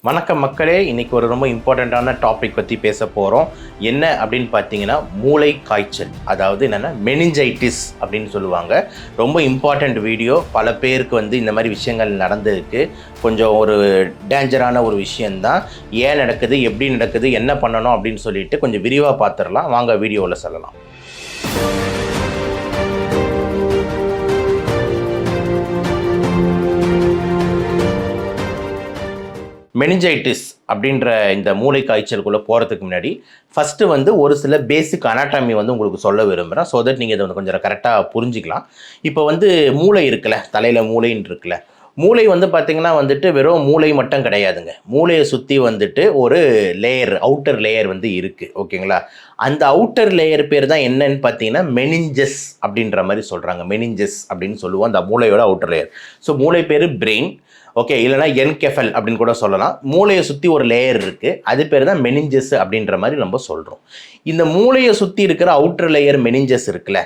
வணக்கம் மக்களே, இன்னைக்கு ஒரு ரொம்ப இம்பார்ட்டண்ட்டான டாபிக் பற்றி பேச போகிறோம். என்ன அப்படின்னு பார்த்தீங்கன்னா, மூளை காய்ச்சல். அதாவது என்னென்னா மெனிஞ்சைட்டிஸ் அப்படின்னு சொல்லுவாங்க. ரொம்ப இம்பார்ட்டண்ட் வீடியோ. பல பேருக்கு இந்த மாதிரி விஷயங்கள் நடந்திருக்கு. கொஞ்சம் ஒரு டேஞ்சரான ஒரு விஷயந்தான். ஏன் நடக்குது, எப்படி நடக்குது, என்ன பண்ணணும் அப்படின்னு சொல்லிட்டு கொஞ்சம் விரிவாக பார்த்துடலாம். வாங்க வீடியோவில் சொல்லலாம். மெனிஞ்சைட்டிஸ் அப்படின்ற இந்த மூளை காய்ச்சலுக்குள்ளே போகிறதுக்கு முன்னாடி ஃபஸ்ட்டு ஒரு சில பேசிக் அனாட்டமி உங்களுக்கு சொல்ல விரும்புகிறேன். ஸோ தட் நீங்கள் இதை கொஞ்சம் கரெக்டாக புரிஞ்சிக்கலாம். இப்போ மூளை இருக்குல்ல, தலையில் மூளைன்னு இருக்குல்ல, மூளை பார்த்திங்கன்னா வெறும் மூளை மட்டும் கிடையாதுங்க. மூளையை சுற்றி ஒரு லேயர், அவுட்டர் லேயர் இருக்குது. ஓகேங்களா? அந்த அவுட்டர் லேயர் பேர் தான் என்னன்னு பார்த்தீங்கன்னா மெனிஞ்சஸ் அப்படின்ற மாதிரி சொல்கிறாங்க. மெனிஞ்சஸ் அப்படின்னு சொல்லுவோம் அந்த மூளையோட அவுட்டர் லேயர். ஸோ மூளை பேர் பிரெயின். ஓகே, இல்லைனா என்கெஃபல் அப்படின்னு கூட சொல்லலாம். மூளையை சுற்றி ஒரு லேயர் இருக்குது, அது பேர் தான் மெனிஞ்சஸ் அப்படின்ற மாதிரி நம்ம சொல்கிறோம். இந்த மூளையை சுற்றி இருக்கிற அவுட்டர் லேயர் மெனிஞ்சஸ் இருக்குல்ல,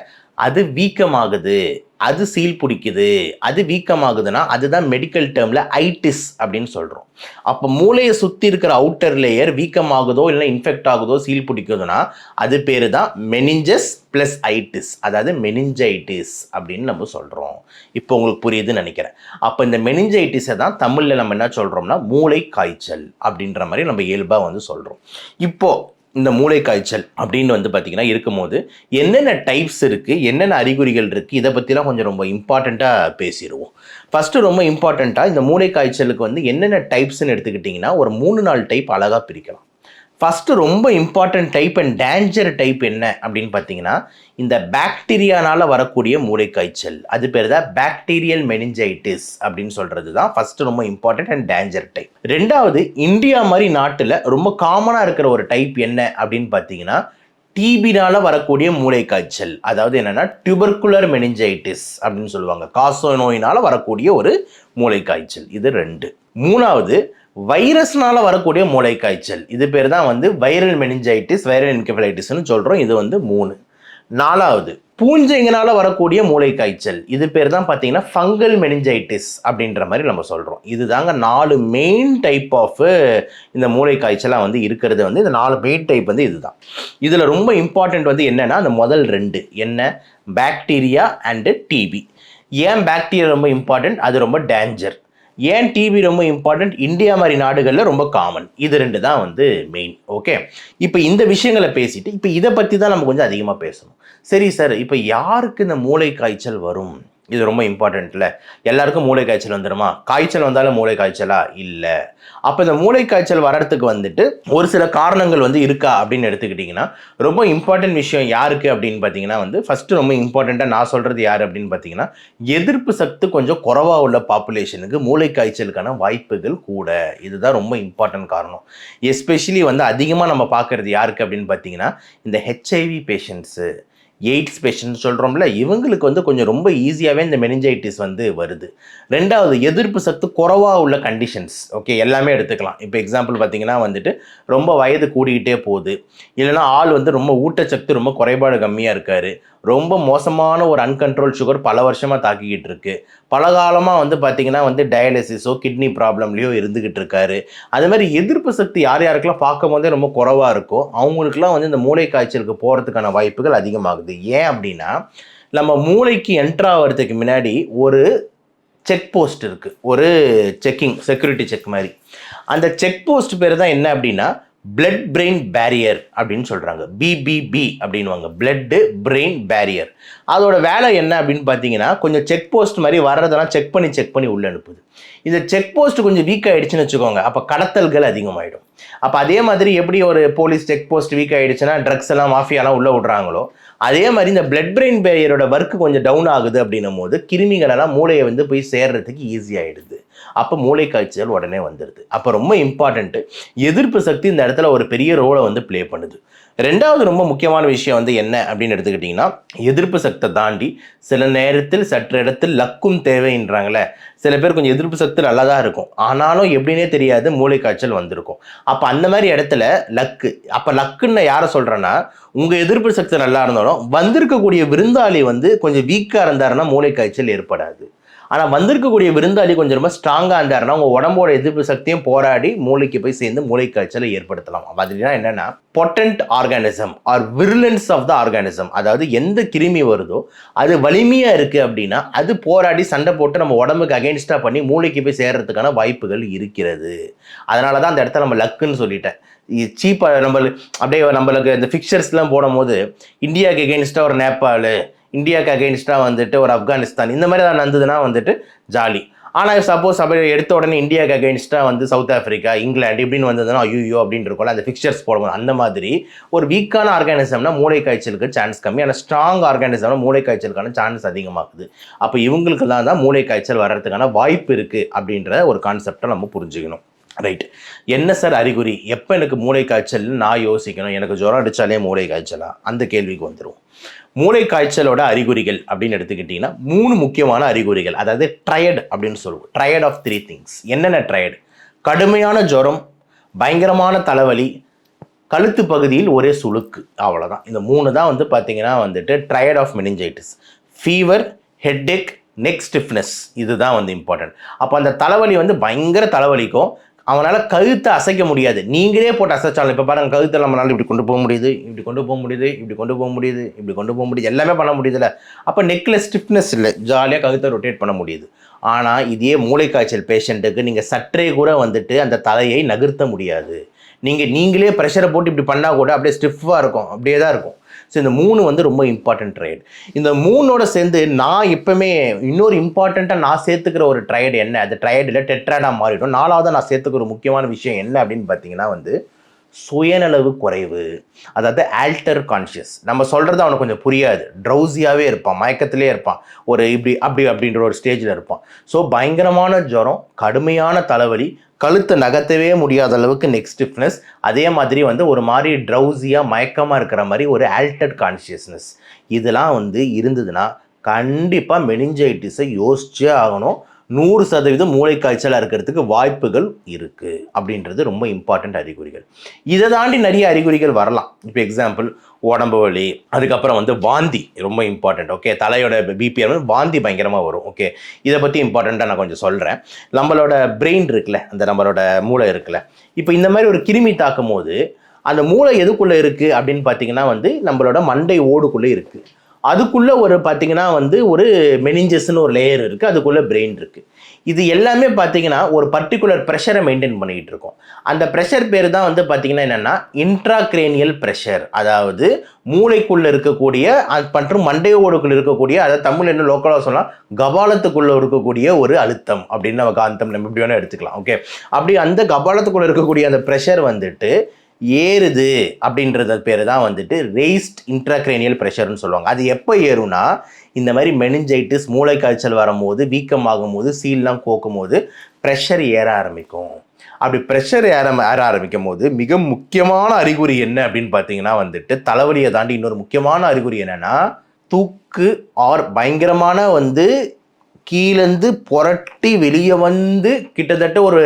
அது வீக்கமாகுது, அது சீல் பிடிக்குது, அது வீக்கமாகுதுன்னா அதுதான் மெடிக்கல் டேர்மில் ஐட்டிஸ் அப்படின்னு சொல்கிறோம். அப்போ மூளையை சுற்றி இருக்கிற அவுட்டர் லேயர் வீக்கமாகுதோ இல்லை இன்ஃபெக்ட் ஆகுதோ சீல் பிடிக்குதுன்னா அது பேர் தான் மெனிஞ்சஸ் ப்ளஸ் ஐட்டிஸ், அதாவது மெனிஞ்சைட்டிஸ் அப்படின்னு நம்ம சொல்கிறோம். இப்போ உங்களுக்கு புரியுதுன்னு நினைக்கிறேன். அப்போ இந்த மெனிஞ்சைட்டிஸை தான் தமிழில் நம்ம என்ன சொல்கிறோம்னா மூளை காய்ச்சல் அப்படின்ற மாதிரி நம்ம இயல்பாக சொல்கிறோம். இப்போது இந்த மூளை காய்ச்சல் அப்படின்னு பார்த்திங்கன்னா இருக்கும்போது என்னென்ன டைப்ஸ் இருக்குது, என்னென்ன அறிகுறிகள் இருக்குது, இதை பற்றிலாம் கொஞ்சம் ரொம்ப இம்பார்ட்டண்ட்டாக பேசிடுவோம். ஃபஸ்ட்டு ரொம்ப இம்பார்ட்டண்ட்டாக இந்த மூளை காய்ச்சலுக்கு என்னென்ன டைப்ஸ்ன்னு எடுத்துக்கிட்டிங்கன்னா ஒரு 3-4 டைப் அழகாக பிரிக்கலாம். ஃபஸ்ட்டு ரொம்ப important type and danger type என்ன அப்படின்னு பார்த்தீங்கன்னா இந்த பாக்டீரியானால் வரக்கூடிய மூளை காய்ச்சல், அது பேர் தான் பாக்டீரியல் மெனிஞ்சைட்டிஸ் அப்படின்னு சொல்கிறது தான் ஃபஸ்ட்டு ரொம்ப இம்பார்ட்டன்ட் அண்ட் டேஞ்சர் டைப். ரெண்டாவது, இந்தியா மாதிரி நாட்டில் ரொம்ப காமனாக இருக்கிற ஒரு டைப் என்ன அப்படின்னு பார்த்தீங்கன்னா டிபினால் வரக்கூடிய மூளை காய்ச்சல், அதாவது என்னென்னா டியூபர்குலர் மெனிஞ்சைட்டிஸ் அப்படின்னு சொல்லுவாங்க. காச நோயினால் வரக்கூடிய ஒரு மூளை காய்ச்சல். இது 2. மூணாவது, வைரஸ்னால் வரக்கூடிய மூளை காய்ச்சல், இது பேர் தான் வைரல் மெனிஞ்சைட்டிஸ், வைரல் என்கெஃபலைட்டிஸ்னு சொல்கிறோம். இது 3. நாலாவது, பூஞ்சைங்கனால் வரக்கூடிய மூளை காய்ச்சல், இது பேர் தான் பார்த்தீங்கன்னா ஃபங்கல் மெனிஞ்சைட்டிஸ் அப்படின்ற மாதிரி நம்ம சொல்கிறோம். இது தாங்க 4 மெயின் டைப் ஆஃப் இந்த மூளை காய்ச்சலாக இருக்கிறது. இந்த 4 மெயின் டைப் இதுதான். இதில் ரொம்ப இம்பார்ட்டண்ட் என்னென்னா அந்த முதல் 2 என்ன, பாக்டீரியா அண்டு டிபி. ஏன் பாக்டீரியா ரொம்ப இம்பார்ட்டண்ட், அது ரொம்ப டேஞ்சர். ஏன் டிபி ரொம்ப இம்பார்ட்டன்ட், இந்தியா மாதிரி நாடுகளில் ரொம்ப காமன். இது 2 தான் மெயின். ஓகே, இப்போ இந்த விஷயங்களை பேசிட்டு இப்போ இதை பற்றி தான் நம்ம கொஞ்சம் அதிகமாக பேசணும். சரி சார், இப்போ யாருக்கு இந்த மூளை காய்ச்சல் வரும், இது ரொம்ப இம்பார்ட்டண்ட்ல. எல்லாருக்கும் மூளை காய்ச்சல் வந்துடுமா? காய்ச்சல் வந்தாலும் மூளை காய்ச்சலா? இல்லை. அப்போ இந்த மூளை காய்ச்சல் வர்றதுக்கு ஒரு சில காரணங்கள் இருக்கா அப்படின்னு எடுத்துக்கிட்டிங்கன்னா ரொம்ப இம்பார்ட்டன்ட் விஷயம் யாருக்கு அப்படின்னு பார்த்தீங்கன்னா ஃபஸ்ட்டு ரொம்ப இம்பார்ட்டண்ட்டாக நான் சொல்கிறது யார் அப்படின்னு பார்த்தீங்கன்னா எதிர்ப்பு சக்தி கொஞ்சம் குறைவாக உள்ள பாப்புலேஷனுக்கு மூளை காய்ச்சலுக்கான வாய்ப்புகள் கூட. இதுதான் ரொம்ப இம்பார்ட்டன்ட் காரணம். எஸ்பெஷலி அதிகமாக நம்ம பார்க்குறது யாருக்கு அப்படின்னு பார்த்தீங்கன்னா இந்த ஹெச்ஐவி பேஷண்ட்ஸு, எய்ட்ஸ் பேஷண்ட் சொல்கிறோம்ல, இவங்களுக்கு கொஞ்சம் ரொம்ப ஈஸியாகவே இந்த மெனிஞ்சைட்டிஸ் வருது. ரெண்டாவது, எதிர்ப்பு சக்தி குறைவாக உள்ள கண்டிஷன்ஸ். ஓகே, எல்லாமே எடுத்துக்கலாம். இப்போ எக்ஸாம்பிள் பார்த்தீங்கன்னா ரொம்ப வயது கூடிக்கிட்டே போகுது, இல்லைனா ஆள் ரொம்ப ஊட்டச்சத்து ரொம்ப குறைபாடு கம்மியாக இருக்கார், ரொம்ப மோசமான ஒரு அன்கண்ட்ரோல் சுகர் பல வருஷமாக தாக்கிக்கிட்டு இருக்கு, பல காலமாக பார்த்தீங்கன்னா டயாலிசிஸோ கிட்னி ப்ராப்ளம்லையோ இருந்துக்கிட்டு இருக்காரு. அது மாதிரி எதிர்ப்பு சக்தி யார் யாருக்கெல்லாம் பார்க்கும் போதே ரொம்ப குறைவாக இருக்கோ அவங்களுக்குலாம் இந்த மூளை காய்ச்சலுக்கு போகிறதுக்கான வாய்ப்புகள் அதிகமாகுது. ஏன் அப்படின்னா நம்ம மூளைக்கு என்ட்ரு ஆகிறதுக்கு முன்னாடி ஒரு செக் போஸ்ட் இருக்குது, ஒரு செக்கிங் செக்யூரிட்டி செக் மாதிரி. அந்த செக் போஸ்ட் பேர் தான் என்ன அப்படின்னா பிளட் பிரெயின் பேரியர் அப்படின்னு சொல்கிறாங்க. பிபிபி அப்படின்வாங்க, பிளட் பிரெயின் பேரியர். அதோட வேலை என்ன அப்படின்னு பார்த்தீங்கன்னா கொஞ்சம் செக் போஸ்ட் மாதிரி வர்றதெல்லாம் செக் பண்ணி உள்ளே அனுப்புது. இந்த செக் போஸ்ட் கொஞ்சம் வீக் ஆகிடுச்சுன்னு வச்சுக்கோங்க, அப்போ கடத்தல்கள் அதிகமாகிடும். அப்போ அதே மாதிரி எப்படி ஒரு போலீஸ் செக் போஸ்ட் வீக் ஆகிடுச்சுன்னா ட்ரக்ஸ் எல்லாம் மாஃபியாலாம் உள்ளே விட்றாங்களோ, அதே மாதிரி இந்த பிளட் பிரெயின் பேரியரோட ஒர்க்கு கொஞ்சம் டவுன் ஆகுது அப்படின்னும் போது கிருமிகளெல்லாம் மூளையை போய் சேர்றதுக்கு ஈஸியாகிடுது. அப்போ மூளை காய்ச்சல் உடனே வந்துடுது. அப்போ ரொம்ப இம்பார்ட்டண்ட்டு, எதிர்ப்பு சக்தி இந்த இடத்துல ஒரு பெரிய ரோலை ப்ளே பண்ணுது. ரெண்டாவது ரொம்ப முக்கியமான விஷயம் என்ன அப்படின்னு எடுத்துக்கிட்டிங்கன்னா எதிர்ப்பு சக்தியை தாண்டி சில நேரத்தில் சற்று இடத்தில் லக்கும் தேவைன்றாங்களே. சில பேர் கொஞ்சம் எதிர்ப்பு சக்தி நல்லா தான் இருக்கும், ஆனாலும் எப்படின்னே தெரியாது மூளை காய்ச்சல் வந்திருக்கும். அப்போ அந்த மாதிரி இடத்துல லக்கு. அப்போ லக்குன்னு யாரை சொல்கிறேன்னா உங்கள் எதிர்ப்பு சக்தி நல்லா இருந்தாலும் வந்திருக்கக்கூடிய விருந்தாளி கொஞ்சம் வீக்காக இருந்தாருன்னா மூளை காய்ச்சல் ஏற்படாது. ஆனால் வந்திருக்கக்கூடிய விருந்தாளி கொஞ்சம் ரொம்ப ஸ்ட்ராங்காக இருந்தாருன்னா உங்கள் உடம்போட எதிர்ப்பு சக்தியும் போராடி மூளைக்கு போய் சேர்ந்து மூளை காய்ச்சலை ஏற்படுத்தலாம். அப்படின்னா என்னென்னா potent organism are virulence of the organism, அதாவது எந்த கிருமி வருதோ அது வலிமையாக இருக்குது அப்படின்னா அது போராடி சண்டை போட்டு நம்ம உடம்புக்கு அகெயின்ஸ்டாக பண்ணி மூளைக்கு போய் சேர்றதுக்கான வாய்ப்புகள் இருக்கிறது. அதனால தான் அந்த இடத்துல நம்ம லக்குன்னு சொல்லிட்டேன். சீப்பாக நம்மளுக்கு இந்த ஃபிக்சர்ஸ்லாம் போடும் போது இந்தியாவுக்கு எகெயின்ஸ்டாக ஒரு நேபாள், இந்தியாவுக்கு அகெயின்ஸ்டாக வந்துட்டு ஒரு ஆப்கானிஸ்தான், இந்த மாதிரி தான் நடந்ததுன்னா வந்துட்டு ஜாலி. ஆனால் சப்போஸ் அப்படி எடுத்த உடனே இந்தியாவுக்கு அகெயின்ஸ்டாக வந்து சவுத் ஆஃப்ரிக்கா, இங்கிலாந்து இப்படின்னு வந்ததுன்னா ஐயோ அப்படின்னு இருக்கும்ல, அந்த ஃபிக்சர்ஸ் போடுவோம். அந்த மாதிரி ஒரு வீக்கான ஆர்கானிசம்னா மூளை காய்ச்சலுக்கு சான்ஸ் கம்மி, ஆனால் ஸ்ட்ராங் ஆர்கானிசம்னா மூளை காய்ச்சலுக்கான சான்ஸ் அதிகமாகுது. அப்போ இவங்களுக்கெல்லாம் தான் மூளை காய்ச்சல் வர்றதுக்கான வாய்ப்பு இருக்குது அப்படின்ற ஒரு கான்செப்டை நம்ம புரிஞ்சுக்கணும். ரைட். என்ன சார் அறிகுறி, எப்போ எனக்கு மூளை காய்ச்சல்னு நான் யோசிக்கணும், எனக்கு ஜுரம் அடித்தாலே மூளை காய்ச்சலா, அந்த கேள்விக்கு வந்துடும். மூளை காய்ச்சலோட அறிகுறிகள் அப்படின்னு எடுத்துக்கிட்டிங்கன்னா 3 முக்கியமான அறிகுறிகள், அதாவது ட்ரையட் அப்படின்னு சொல்லுவோம். Triad of 3 things. என்னென்ன ட்ரையட்? கடுமையான ஜுரம், பயங்கரமான தலைவலி, கழுத்து பகுதியில் ஒரே சுளுக்கு, அவ்வளோதான். இந்த 3 தான் வந்து பார்த்தீங்கன்னா வந்துட்டு triad of meningitis. Fever, headache, neck stiffness, இதுதான் வந்து இம்பார்ட்டன்ட். அப்போ அந்த தலைவலி வந்து பயங்கர தலைவலிக்கும், அவனால் கழுத்தை அசைக்க முடியாது. நீங்களே போட்டு அசைச்சாலும் இப்போ பாருங்கள், கழுத்தை நம்மளால் இப்படி கொண்டு போக முடியுது, இப்படி கொண்டு போக முடியுது, இப்படி கொண்டு போக முடியுது, இப்படி கொண்டு போக முடியுது, எல்லாமே பண்ண முடியுதுல்ல. அப்போ நெக்கில் ஸ்டிஃப்னஸ் இல்லை, ஜாலியாக கழுத்தை ரொட்டேட் பண்ண முடியுது. ஆனால் இதே மூளை காய்ச்சல் பேஷண்ட்டுக்கு நீங்கள் சற்றே கூட வந்துட்டு அந்த தலையை நகர்த்த முடியாது. நீங்களே ப்ரெஷரை போட்டு இப்படி பண்ணால் கூட அப்படியே ஸ்டிஃபாக இருக்கும், அப்படியே தான் இருக்கும். ஸோ இந்த 3 வந்து ரொம்ப இம்பார்ட்டன்ட் ட்ரையட். இந்த 3ஓட சேர்ந்து நான் எப்பவுமே இன்னொரு இம்பார்ட்டண்ட்டாக நான் சேர்த்துக்கிற ஒரு ட்ரையட் என்ன, அது ட்ரையடில் டெட்ராடாக மாறிடும். 4ஆவது நான் சேர்த்துக்கிற ஒரு முக்கியமான விஷயம் என்ன அப்படின்னு பார்த்தீங்கன்னா வந்து சுயநலவு குறைவு, அதாவது ஆல்டர் கான்ஷியஸ். நம்ம சொல்கிறது அவனுக்கு கொஞ்சம் புரியாது, ட்ரௌசியாகவே இருப்பான், மயக்கத்திலே இருப்பான், ஒரு இப்படி அப்படின்ற ஒரு ஸ்டேஜில் இருப்பான். ஸோ பயங்கரமான ஜுரம், கடுமையான தலைவலி, கழுத்தை நகர்த்தவே முடியாத அளவுக்கு நெக் ஸ்டிஃப்னஸ், அதே மாதிரி வந்து ஒரு மாதிரி ட்ரௌசியாக மயக்கமாக இருக்கிற மாதிரி ஒரு ஆல்டர்ட் கான்ஷியஸ்னஸ், இதெல்லாம் வந்து இருந்ததுன்னா கண்டிப்பாக மெனிஞ்சைட்டிஸை யோசிச்சே ஆகணும். 100% மூளை காய்ச்சலாக இருக்கிறதுக்கு வாய்ப்புகள் இருக்குது அப்படின்றது ரொம்ப இம்பார்ட்டண்ட் அறிகுறிகள். இதை தாண்டி நிறைய அறிகுறிகள் வரலாம். இப்போ எக்ஸாம்பிள் உடம்பு வலி, அதுக்கப்புறம் வந்து வாந்தி ரொம்ப இம்பார்ட்டண்ட். ஓகே, தலையோட பிபிஆர் வந்து வாந்தி பயங்கரமாக வரும். ஓகே, இதை பற்றி இம்பார்ட்டண்ட்டாக நான் கொஞ்சம் சொல்கிறேன். நம்மளோட பிரெயின் இருக்குல்ல, அந்த நம்மளோட மூளை இருக்குல்ல, இப்போ இந்த மாதிரி ஒரு கிருமி தாக்கும் போது அந்த மூளை எதுக்குள்ளே இருக்குது அப்படின்னு பார்த்தீங்கன்னா வந்து நம்மளோட மண்டை ஓடுக்குள்ளே இருக்குது. அதுக்குள்ளே ஒரு பார்த்தீங்கன்னா வந்து ஒரு மெனிஞ்சஸ்ன்னு ஒரு லேயர் இருக்குது, அதுக்குள்ளே பிரெயின் இருக்குது. இது எல்லாமே பார்த்தீங்கன்னா ஒரு பர்டிகுலர் ப்ரெஷரை மெயின்டைன் பண்ணிக்கிட்டு இருக்கோம். அந்த ப்ரெஷர் பேர் தான் வந்து பார்த்தீங்கன்னா என்னென்னா இன்ட்ராக்ரேனியல் ப்ரெஷர், அதாவது மூளைக்குள்ளே இருக்கக்கூடிய மற்றும் மண்டையோடுக்குள்ளே இருக்கக்கூடிய, அதாவது தமிழ் என்ன லோக்கலாக சொல்லலாம், கபாலத்துக்குள்ளே இருக்கக்கூடிய ஒரு அழுத்தம் அப்படின்னு நம்ம இப்படி வேணால் எடுத்துக்கலாம். ஓகே, அப்படி அந்த கபாலத்துக்குள்ளே இருக்கக்கூடிய அந்த ப்ரெஷர் வந்துட்டு ஏறுது அப்படின்றது பேர் தான் வந்துட்டு ரெய்ஸ்ட் இன்ட்ராக்ரேனியல் ப்ரெஷர்னு சொல்லுவாங்க. அது எப்போ ஏறும்னா இந்த மாதிரி மெனிஞ்சைட்டிஸ், மூளை காய்ச்சல் வரும்போது, வீக்கமாகும் போது, சீல்லாம் கோக்கும் போது ப்ரெஷர் ஏற ஆரம்பிக்கும். அப்படி ப்ரெஷர் ஏற ஆரம்பிக்கும் போது மிக முக்கியமான அறிகுறி என்ன அப்படின்னு பார்த்தீங்கன்னா வந்துட்டு தலைவலியை தாண்டி இன்னொரு முக்கியமான அறிகுறி என்னென்னா தூக்கு ஆர் பயங்கரமான வந்து கீழேருந்து புரட்டி வெளியே வந்து கிட்டத்தட்ட ஒரு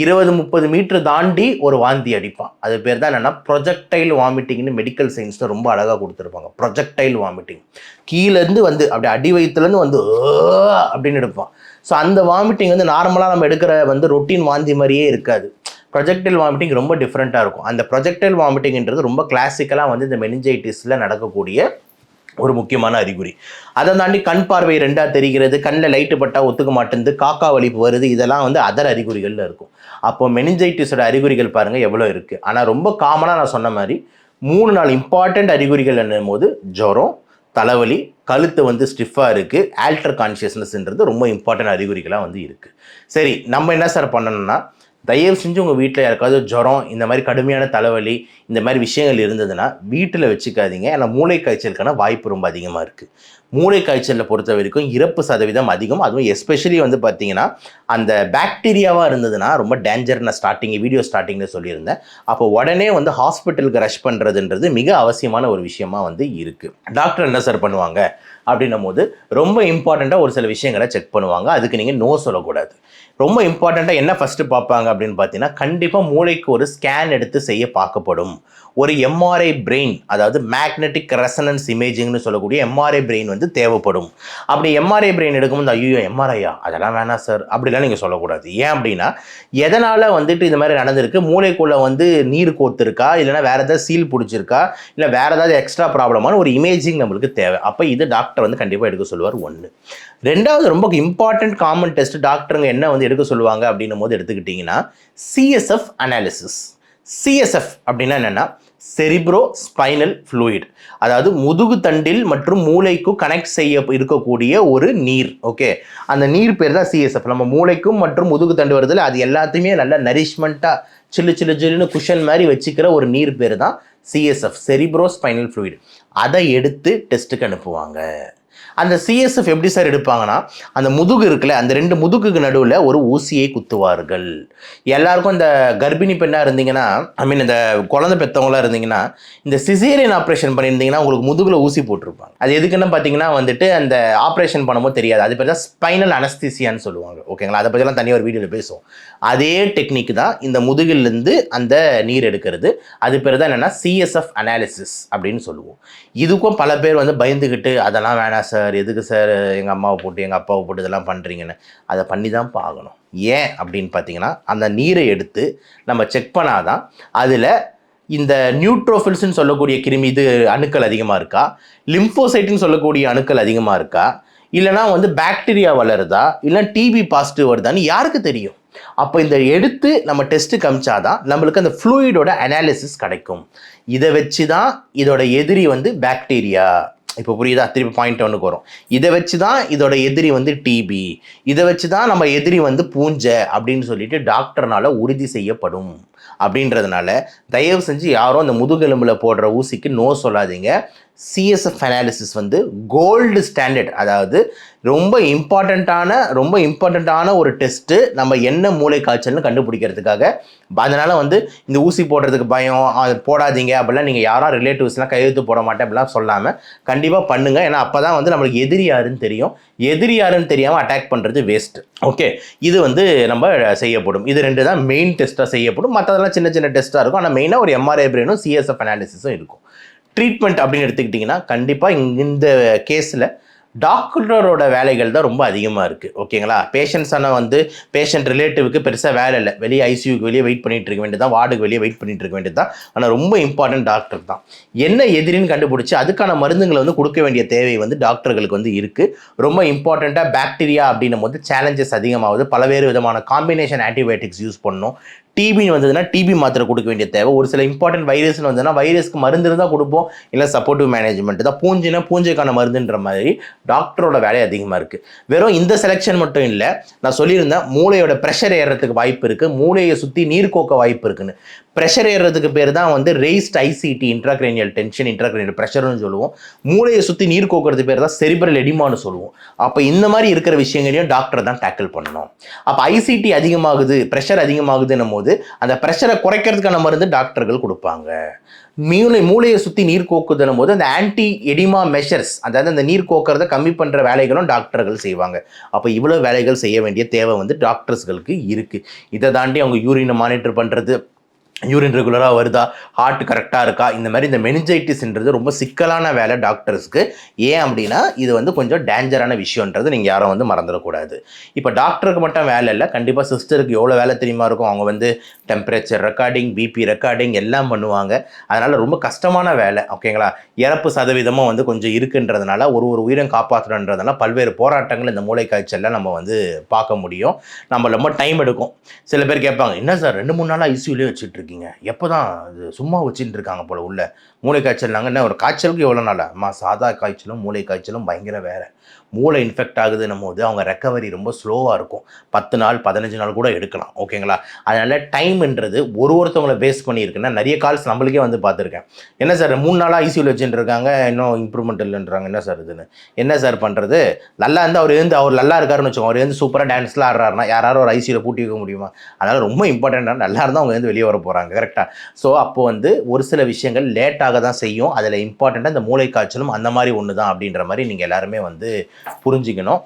20-30 மீட்டர் தாண்டி ஒரு வாந்தி அடிப்பான். அது பேர் தான் என்னென்னா ப்ரொஜெக்டைல் வாமிட்டிங்னு மெடிக்கல் சயின்ஸில் ரொம்ப அழகாக கொடுத்துருப்பாங்க. ப்ரொஜெக்டைல் வாமிட்டிங், கீழேருந்து வந்து அப்படி அடி வயிற்றுலேருந்து வந்து அப்படின்னு எடுப்பான். ஸோ அந்த வாமிட்டிங் வந்து நார்மலாக நம்ம எடுக்கிற வந்து ரொட்டீன் வாந்தி மாதிரியே இருக்காது. ப்ரொஜெக்டைல் வாமிட்டிங் ரொம்ப டிஃப்ரெண்ட்டாக இருக்கும். அந்த ப்ரொஜெக்டைல் வாமிட்டிங்கிறது ரொம்ப கிளாசிக்கலாக வந்து இந்த மெனிஞ்சைட்டிஸில் நடக்கக்கூடிய ஒரு முக்கியமான அறிகுறி. அதை தாண்டி கண் பார்வை 2ஆக தெரிகிறது, கண்ணில் லைட்டு பட்டால் ஒத்துக்க மாட்டேங்குது, காக்கா வலிப்பு வருது, இதெல்லாம் வந்து அதர் அறிகுறிகளில் இருக்கும். அப்போ மெனிஞ்சைட்டிஸோட அறிகுறிகள் பாருங்கள் எவ்வளோ இருக்குது. ஆனால் ரொம்ப காமனாக நான் சொன்ன மாதிரி 3-4 இம்பார்ட்டண்ட் அறிகுறிகள் என்னும் போது ஜுரம், தலைவலி, கழுத்து வந்து ஸ்டிஃபாக இருக்குது, ஆல்டர் கான்ஷியஸ்னஸ்ன்றது ரொம்ப இம்பார்ட்டன்ட் அறிகுறிகளாக வந்து இருக்குது. சரி, நம்ம என்ன சார் பண்ணணும்னா தயவு செஞ்சு உங்கள் வீட்டில் யாருக்காவது ஜுரம், இந்த மாதிரி கடுமையான தலைவலி, இந்த மாதிரி விஷயங்கள் இருந்ததுன்னா வீட்டில் வச்சுக்காதீங்க. ஏன்னா மூளை காய்ச்சலுக்கான வாய்ப்பு ரொம்ப அதிகமாக இருக்குது. மூளை காய்ச்சலில் பொறுத்த வரைக்கும் இறப்பு சதவீதம் அதிகம். அதுவும் எஸ்பெஷலி வந்து பார்த்தீங்கன்னா அந்த பாக்டீரியாவாக இருந்ததுன்னா ரொம்ப டேஞ்சர். நான் வீடியோ ஸ்டார்டிங்கில் சொல்லியிருந்தேன். அப்போ உடனே வந்து ஹாஸ்பிட்டலுக்கு ரஷ் பண்ணுறதுன்றது மிக அவசியமான ஒரு விஷயமா வந்து இருக்குது. டாக்டர் என்ன சார் பண்ணுவாங்க அப்படின்னும் போது ரொம்ப இம்பார்ட்டண்ட்டாக ஒரு சில விஷயங்களை செக் பண்ணுவாங்க. அதுக்கு நீங்கள் நோ சொல்லக்கூடாது. ரொம்ப இம்பார்ட்டண்ட்டாக என்ன ஃபஸ்ட்டு பார்ப்பாங்க அப்படின்னு பார்த்தீங்கன்னா கண்டிப்பாக மூளைக்கு ஒரு ஸ்கேன் எடுத்து செய்ய பார்க்கப்படும். ஒரு எம்ஆர்ஐ பிரெயின், அதாவது மேக்னெட்டிக் ரெசனன்ஸ் இமேஜிங்னு சொல்லக்கூடிய எம்ஆர்ஐ பிரெயின் வந்து தேவைப்படும். அப்படி எம்ஆர்ஐ பிரெயின் எடுக்கும்போது ஐயோ எம்ஆர்ஐயா அதெல்லாம் வேணாம் சார் அப்படிலாம் நீங்கள் சொல்லக்கூடாது. ஏன் அப்படின்னா எதனால் வந்துட்டு இந்த மாதிரி நடந்திருக்கு, மூளைக்குள்ளே வந்து நீர் கோர்த்துருக்கா, இல்லைனா வேறு ஏதாவது சீல் பிடிச்சிருக்கா, இல்லை வேறு ஏதாவது எக்ஸ்ட்ரா ப்ராப்ளமான ஒரு இமேஜிங் நம்மளுக்கு தேவை. அப்போ இது டாக்டர் வந்து கண்டிப்பாக எடுக்க சொல்லுவார். ஒன்று. ரெண்டாவது ரொம்ப இம்பார்ட்டன்ட் காமன் டெஸ்ட் டாக்டருங்க என்ன வந்து எடுக்க சொல்லுவாங்க அப்படின்னும் போது எடுத்துக்கிட்டிங்கன்னா சிஎஸ்எஃப் அனாலிசிஸ். சிஎஸ்எஃப் அப்படின்னா என்னென்னா செரிப்ரோ ஸ்பைனல் ஃப்ளூயிட், அதாவது முதுகு தண்டில் மற்றும் மூளைக்கும் கனெக்ட் செய்ய இருக்கக்கூடிய ஒரு நீர். ஓகே, அந்த நீர் பேர் தான் சிஎஸ்எஃப். நம்ம மூளைக்கும் மற்றும் முதுகு தண்டு வருதில் அது எல்லாத்தையுமே நல்ல நரிஷ்மெண்ட்டாக சில்லுன்னு குஷன் மாதிரி வச்சுக்கிற ஒரு நீர் பேர் தான் சிஎஸ்எஃப், செரிப்ரோ ஸ்பைனல் ஃப்ளூயிட். அதை எடுத்து டெஸ்ட்டுக்கு அனுப்புவாங்க. அந்த சிஎஸ்எஃப் எப்படி சார் எடுப்பாங்கன்னா, அந்த முதுகு இருக்குல்ல, அந்த ரெண்டு முதுகுக்கு நடுவில் ஒரு ஊசியை குத்துவார்கள். எல்லாருக்கும் இந்த கர்ப்பிணி பெண்ணாக இருந்தீங்கன்னா, இந்த குழந்தை பெற்றவங்களாக இருந்தீங்கன்னா, இந்த சிசேரியன் ஆப்ரேஷன் பண்ணியிருந்தீங்கன்னா உங்களுக்கு முதுகில் ஊசி போட்டிருப்பாங்க. அது எதுக்குன்னு பார்த்தீங்கன்னா வந்துட்டு அந்த ஆப்ரேஷன் பண்ணும்போது தெரியாது, அது பேர் தான் ஸ்பைனல் அனஸ்தீசியான்னு சொல்லுவாங்க. ஓகேங்களா, அதை பற்றிலாம் தனியாக ஒரு வீடியோவில் பேசுவோம். அதே டெக்னிக் தான் இந்த முதுகிலிருந்து அந்த நீர் எடுக்கிறது. அது பேர் தான் என்னென்னா சிஎஸ்எஃப் அனாலிசிஸ் அப்படின்னு சொல்லுவோம். இதுக்கும் பல பேர் வந்து பயந்துக்கிட்டு அதெல்லாம் வேணாம் சார், எதுக்கு சார் எங்கள் அம்மாவை போட்டு எங்கள் அப்பாவை போட்டு இதெல்லாம் பண்ணுறீங்கன்னு. அதை பண்ணி தான் பார்க்கணும். ஏன் அப்படின்னு பார்த்தீங்கன்னா, அந்த நீரை எடுத்து நம்ம செக் பண்ணாதான் அதில் இந்த நியூட்ரோஃபில்ஸ்ன்னு சொல்லக்கூடிய கிருமி இது அணுக்கள் அதிகமாக இருக்கா, லிம்போசைட்டுன்னு சொல்லக்கூடிய அணுக்கள் அதிகமாக இருக்கா, இல்லைனா வந்து பாக்டீரியா வளருதா, இல்லைனா டிபி பாசிட்டிவ் வருதான்னு யாருக்கு தெரியும்? அப்போ இந்த எடுத்து நம்ம டெஸ்ட்டு காமிச்சாதான் நம்மளுக்கு அந்த ஃப்ளூயிடோட அனாலிசிஸ் கிடைக்கும். இதை வச்சு தான் இதோட எதிரி வந்து பாக்டீரியா. இப்போ புரியுதா? திருப்பி பாயிண்ட் ஒன்றுக்கு வரும். இதை வச்சு தான் இதோட எதிரி வந்து டிபி, இதை வச்சு தான் நம்ம எதிரி வந்து பூஞ்சை அப்படின்னு சொல்லிட்டு டாக்டர்னால உறுதி செய்யப்படும். அப்படின்றதுனால தயவு செஞ்சு யாரும் அந்த முதுகெலும்பில் போடுற ஊசிக்கு நோ சொல்லாதீங்க. சிஎஸ்எஃப் அனாலிசிஸ் வந்து கோல்டு ஸ்டாண்டர்ட், அதாவது ரொம்ப இம்பார்ட்டண்ட்டான ஒரு டெஸ்ட்டு நம்ம என்ன மூளை காய்ச்சல்னு கண்டுபிடிக்கிறதுக்காக. அதனால் வந்து இந்த ஊசி போடுறதுக்கு பயம், அது போடாதீங்க அப்படிலாம் நீங்கள் யாரும் ரிலேட்டிவ்ஸ்லாம் கையெழுத்து போட மாட்டேன் அப்படிலாம் சொல்லாமல் கண்டிப்பாக பண்ணுங்கள். ஏன்னா அப்போ தான் வந்து நம்மளுக்கு எதிரி யாருன்னு தெரியும். எதிரி யாருன்னு தெரியாமல் அட்டாக் பண்ணுறது வேஸ்ட்டு. ஓகே, இது வந்து நம்ம செய்யப்படும். இது ரெண்டு தான் மெயின் டெஸ்ட்டாக செய்யப்படும். மற்றதெல்லாம் சின்ன சின்ன டெஸ்ட்டாக இருக்கும். ஆனால் மெயினாக ஒரு எம்ஆர்ஐ பிரெயினும் சிஎஸ்எஃப் அனாலிசிஸும் இருக்கும். ட்ரீட்மெண்ட் அப்படின்னு எடுத்துக்கிட்டிங்கன்னா கண்டிப்பாக இந்த கேஸில் டாக்டரோட வேலைகள் தான் ரொம்ப அதிகமாக இருக்குது. ஓகேங்களா, பேஷண்ட்ஸான வந்து பேஷண்ட் ரிலேட்டிவ்க்கு பெருசாக வேலை இல்லை. வெளியே ஐசியூக்கு வெளியே வெயிட் பண்ணிகிட்டு இருக்க வேண்டியது தான், வார்டுக்கு வெளியே வெயிட் பண்ணிகிட்டு இருக்க வேண்டியது தான். ஆனால் ரொம்ப இம்பார்ட்டன்ட் டாக்டர் தான். என்ன எதிரின்னு கண்டுபிடிச்சி அதுக்கான மருந்துங்களை வந்து கொடுக்க வேண்டிய தேவை வந்து டாக்டர்களுக்கு வந்து இருக்குது. ரொம்ப இம்பார்ட்டண்ட்டாக பாக்டீரியா அப்படின்னும் போது சேலஞ்சஸ் அதிகமாகுது. பலவேறு விதமான காம்பினேஷன் ஆன்டிபயோட்டிக்ஸ் யூஸ் பண்ணணும். டிபின்னு வந்ததுன்னா டிபி மாத்திரை கொடுக்க வேண்டிய தேவை. ஒரு சில இம்பார்ட்டன்ட் வைரஸ்னு வந்ததுன்னா வைரஸ்க்கு மருந்து இருந்தால் கொடுப்போம், இல்லை சப்போர்ட்டிவ் மேனேஜ்மெண்ட் தான். பூஞ்சைக்கான மருந்துன்ற மாதிரி டாக்டரோட வேலை அதிகமாக இருக்குது. வெறும் இந்த செலெக்ஷன் மட்டும் இல்லை, நான் சொல்லியிருந்தேன் மூளையோட ப்ரெஷர் ஏறுறதுக்கு வாய்ப்பு இருக்குது, மூளையை சுற்றி நீர் கோக்க வாய்ப்பு இருக்குன்னு. ப்ரெஷர் ஏறுறதுக்கு பேர் தான் வந்து raised ICT, intracranial tension, intracranial ப்ரெஷர்னு சொல்லுவோம். மூளையை சுற்றி நீர் கோக்கிறது பேர் தான் செரிப்ரல் எடிமான்னு சொல்லுவோம். அப்போ இந்த மாதிரி இருக்கிற விஷயங்களையும் டாக்டர் தான் டேக்கிள் பண்ணணும். அப்போ ஐசிடி அதிகமாகுது, ப்ரெஷர் அதிகமாகுதுன்னும் போது அந்த ப்ரெஷரை குறைக்கிறதுக்கான மருந்து டாக்டர்கள் கொடுப்பாங்க. மூளையை சுற்றி நீர் கோக்குதுன்னும் போது அந்த ஆன்டி எடிமா மெஷர்ஸ், அதாவது அந்த நீர் கோக்கிறத கம்மி பண்ணுற வேலைகளும் டாக்டர்கள் செய்வாங்க. அப்போ இவ்வளோ வேலைகள் செய்ய வேண்டிய தேவை வந்து டாக்டர்ஸ்களுக்கு இருக்குது. இதை தாண்டி அவங்க யூரினை மானிட்டர் பண்ணுறது, யூரின் ரெகுலராக வருதா, ஹார்ட் கரெக்டாக இருக்கா, இந்த மாதிரி இந்த மெனிஞ்சைட்டிஸ்ன்றது ரொம்ப சிக்கலான வேலை டாக்டர்ஸ்க்கு. ஏன் அப்படின்னா இது வந்து கொஞ்சம் டேஞ்சரான விஷயன்றது நீங்கள் யாரும் வந்து மறந்துடக்கூடாது. இப்போ டாக்டருக்கு மட்டும் வேலை இல்லை, கண்டிப்பாக சிஸ்டருக்கு எவ்வளோ வேலை தெரியுமா இருக்கும். அவங்க வந்து டெம்பரேச்சர் ரெக்கார்டிங், பிபி ரெக்கார்டிங் எல்லாம் பண்ணுவாங்க. அதனால் ரொம்ப கஷ்டமான வேலை. ஓகேங்களா, இறப்பு சதவீதமும் வந்து கொஞ்சம் இருக்குன்றதுனால ஒரு உயிரை காப்பாற்றணுன்றதுனால பல்வேறு போராட்டங்கள் இந்த மூளை காய்ச்சலில் நம்ம வந்து பார்க்க முடியும். நம்ம ரொம்ப டைம் எடுக்கும். சில பேர் கேட்பாங்க, என்ன சார் 2-3 நாளாக ஐசியூலேயே வச்சுட்டு இருக்கீங்க, எப்போ தான் இது சும்மா வச்சுட்டு இருக்காங்க போல் உள்ள மூளை காய்ச்சல். நாங்கள் என்ன ஒரு காய்ச்சலுக்கு எவ்வளோ நாளா அம்மா, சாதா காய்ச்சலும் மூளை காய்ச்சலும் பயங்கர வேறு. மூளை இன்ஃபெக்ட் ஆகுதுன்னும் போது அவங்க ரெக்கவரி ரொம்ப ஸ்லோவாக இருக்கும். 10 நாள் 15 நாள் கூட எடுக்கலாம். ஓகேங்களா, அதனால் டைம்ன்றது ஒருத்தவங்களை பேஸ் பண்ணியிருக்குன்னா நிறைய கால்ஸ் நம்மளுக்கே வந்து பார்த்துருக்கேன். என்ன சார் 3 நாளாக ஐசியூவில் வச்சுட்டு இருக்காங்க, இன்னும் இம்ப்ரூவ்மெண்ட் இல்லைன்றாங்க, என்ன சார் இதுன்னு. என்ன சார் பண்ணுறது, நல்லா இருந்தால் அவர் நல்லா இருக்காருன்னு வச்சுக்கோங்க, அவர் சூப்பராக டான்ஸ்லாம் ஆடுறாருன்னா யாராவது ஒரு ஐசியூவில் பூட்டி வைக்க முடியுமா? அதனால் ரொம்ப இம்பார்ட்டண்ட்டாக நல்லா இருந்தால் அவங்க வெளியே வர போகிறாங்க. கரெக்டாக. ஸோ அப்போ வந்து ஒரு சில விஷயங்கள் லேட்டாக தான் செய்யும். அதில் இம்பார்ட்டண்ட்டாக இந்த மூளை காய்ச்சலும் அந்த மாதிரி ஒன்று தான் அப்படின்ற மாதிரி நீங்கள் எல்லாருமே வந்து புரிஞ்சுக்கணும்.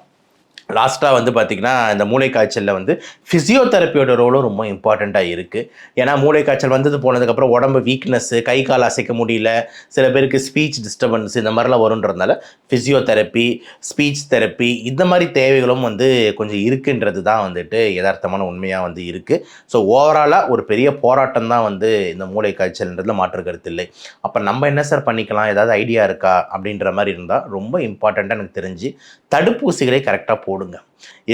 லாஸ்ட்டாக வந்து பார்த்திங்கன்னா இந்த மூளைக்காய்ச்சலில் வந்து ஃபிசியோதெரப்பியோட ரோலும் ரொம்ப இம்பார்ட்டண்ட்டாக இருக்குது. ஏன்னா மூளைக்காய்ச்சல் வந்தது போனதுக்கப்புறம் உடம்பு வீக்னஸ்ஸு, கை கால் அசைக்க முடியல, சில பேருக்கு ஸ்பீச் டிஸ்டர்பன்ஸ் இந்த மாதிரிலாம் வருன்றதுனால ஃபிசியோதெரப்பி, ஸ்பீச் தெரப்பி இந்த மாதிரி தேவைகளும் வந்து கொஞ்சம் இருக்குன்றது தான் வந்துட்டு யதார்த்தமான உண்மையாக வந்து இருக்குது. ஸோ ஓவராலாக ஒரு பெரிய போராட்டம் தான் வந்து இந்த மூளைக்காய்ச்சல்ன்றதுல மாற்று கருத்து இல்லை. அப்போ நம்ம என்ன சார் பண்ணிக்கலாம், ஏதாவது ஐடியா இருக்கா அப்படின்ற மாதிரி இருந்தால் ரொம்ப இம்பார்ட்டண்ட்டாக எனக்கு தெரிஞ்சு தடுப்பூசிகளை கரெக்டாக போடுங்க.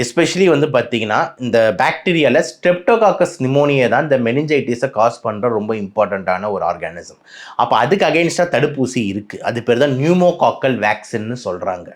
எஸ்பெஷலி வந்து பார்த்தீங்கன்னா இந்த பாக்டீரியாவில் ஸ்ட்ரெப்டோகாக்கஸ் நிமோனியா தான் இந்த மெனிஞ்சைட்டிஸை காஸ் பண்ணுற ரொம்ப இம்பார்ட்டண்ட்டான ஒரு ஆர்கானிசம். அப்போ அதுக்கு அகெயின்ஸ்டாக தடுப்பூசி இருக்குது. அது பேர் தான் நியூமோகாக்கல் வேக்சின்னு சொல்கிறாங்க.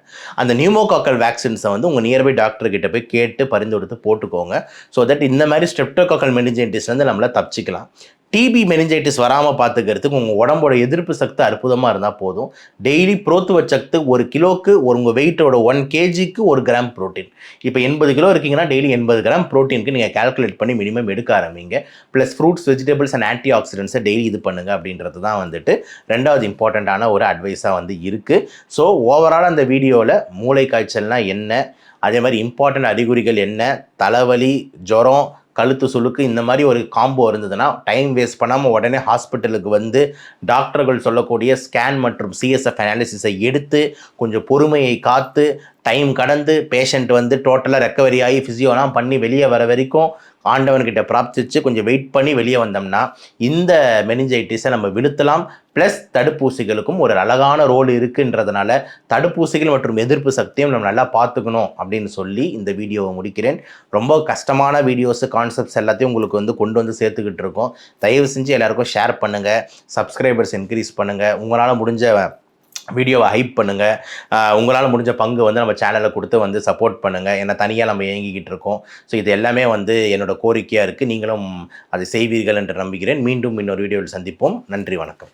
அந்த நியூமோகாக்கல் வேக்சின்ஸை வந்து உங்கள் நியர்பை டாக்டர்கிட்ட போய் கேட்டு பரிந்துரைத்து போட்டுக்கோங்க. ஸோ தட் இந்த மாதிரி ஸ்ட்ரெப்டோகாக்கல் மெனிஞ்சைட்டிஸ்லேருந்து நம்மளை தப்பிச்சிக்கலாம். டிபி மெனிஞ்சைட்டிஸ் வராமல் பார்த்துக்கிறதுக்கு உங்கள் உடம்போட எதிர்ப்பு சக்தி அற்புதமாக இருந்தால் போதும். டெய்லி புரோத்துவ சத்து 1 கிலோக்கு உங்கள் வெயிட்டோட 1 kgக்கு 1 கிராம் ப்ரோட்டீன். இப்போ 80 கிலோ இருக்கீங்கன்னா டெய்லி 80 கிராம் ப்ரோட்டீனுக்கு நீங்கள் கால்குலேட் பண்ணி மினிமம் எடுக்க ஆரம்பிங்க. Plus fruits, vegetables and anti ஆக்சிடென்ட்ஸை டெய்லி இது பண்ணுங்கள் அப்படின்றது தான் வந்துட்டு 2வது இம்பார்ட்டண்ட்டான ஒரு அட்வைஸாக வந்து இருக்குது. ஸோ ஓவரால் அந்த வீடியோவில் மூளை காய்ச்சல்னால் என்ன, அதே மாதிரி இம்பார்ட்டன்ட் அறிகுறிகள் என்ன, தலைவலி, ஜுரம், கழுத்து சுளுக்கு இந்த மாதிரி ஒரு காம்போ இருந்ததுன்னா டைம் வேஸ்ட் பண்ணாமல் உடனே ஹாஸ்பிட்டலுக்கு வந்து டாக்டர்கள் சொல்லக்கூடிய ஸ்கேன் மற்றும் சிஎஸ்எஃப் அனாலிசிஸை எடுத்து கொஞ்சம் பொறுமையை காத்து டைம் கடந்து பேஷண்ட் வந்து டோட்டலாக ரெக்கவரி ஆகி ஃபிசியோலாம் பண்ணி வெளியே வர வரைக்கும் ஆண்டவன்கிட்ட பிரார்த்திச்சு கொஞ்சம் வெயிட் பண்ணி வெளியே வந்தோம்னா இந்த மெனிஞ்சைட்டிஸை நம்ம விழுத்தலாம். ப்ளஸ் தடுப்பூசிகளுக்கும் ஒரு அழகான ரோல் இருக்குன்றதுனால தடுப்பூசிகள் மற்றும் எதிர்ப்பு சக்தியும் நம்ம நல்லா பார்த்துக்கணும் அப்படின்னு சொல்லி இந்த வீடியோவை முடிக்கிறேன். ரொம்ப கஷ்டமான வீடியோஸு, கான்செப்ட்ஸ் எல்லாத்தையும் உங்களுக்கு வந்து கொண்டு வந்து சேர்த்துக்கிட்டு இருக்கோம். தயவு செஞ்சு எல்லாருக்கும் ஷேர் பண்ணுங்கள், சப்ஸ்கிரைபர்ஸ் இன்க்ரீஸ் பண்ணுங்கள், உங்களால் முடிஞ்ச வீடியோவை ஹைப் பண்ணுங்கள், உங்களால் முடிஞ்ச பங்கு வந்து நம்ம சேனலில் கொடுத்து வந்து சப்போர்ட் பண்ணுங்கள். ஏன்னா தனியாக நம்ம இயங்கிக்கிட்டு இருக்கோம். ஸோ இது எல்லாமே வந்து என்னோடய கோரிக்கையாக இருக்குது. நீங்களும் அதை செய்வீர்கள் என்று நம்புகிறேன். மீண்டும் இன்னொரு வீடியோவில் சந்திப்போம். நன்றி, வணக்கம்.